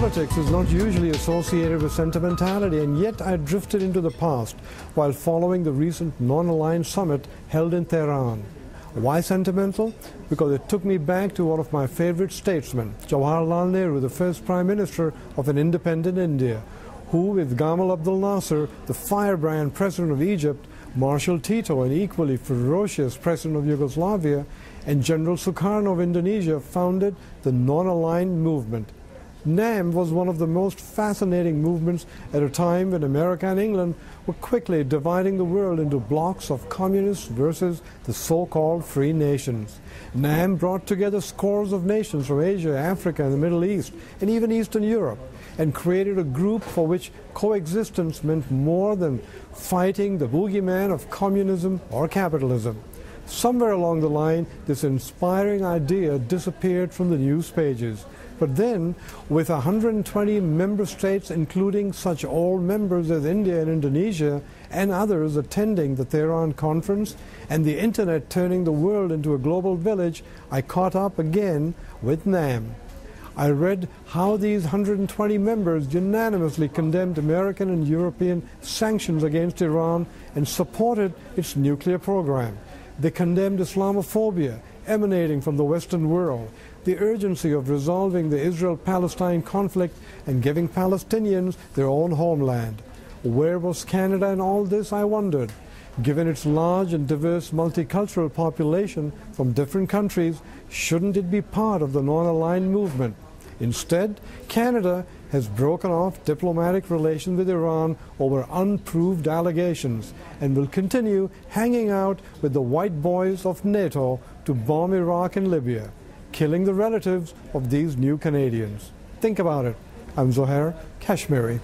politics is not usually associated with sentimentality, and yet I drifted into the past while following the recent non-aligned summit held in Tehran. Why sentimental? Because it took me back to one of my favorite statesmen, Jawaharlal Nehru, the first Prime Minister of an independent India, who, with Gamal Abdul Nasser, the firebrand President of Egypt, Marshal Tito, an equally ferocious President of Yugoslavia, and General Sukarno of Indonesia, founded the non-aligned movement. NAM was one of the most fascinating movements at a time when America and England were quickly dividing the world into blocs of communists versus the so-called free nations. NAM brought together scores of nations from Asia, Africa, and the Middle East, and even Eastern Europe, and created a group for which coexistence meant more than fighting the boogeyman of communism or capitalism. Somewhere along the line, this inspiring idea disappeared from the news pages. But then, with 120 member states, including such old members as India and Indonesia, and others attending the Tehran conference, and the internet turning the world into a global village, I caught up again with NAM. I read how these 120 members unanimously condemned American and European sanctions against Iran and supported its nuclear program. They condemned Islamophobia emanating from the Western world, the urgency of resolving the Israel Palestine conflict and giving Palestinians their own homeland. Where was Canada in all this, I wondered? Given its large and diverse multicultural population from different countries, shouldn't it be part of the non-aligned movement? Instead, Canada has broken off diplomatic relations with Iran over unproved allegations and will continue hanging out with the white boys of NATO to bomb Iraq and Libya, killing the relatives of these new Canadians. Think about it. I'm Zuhair Kashmeri.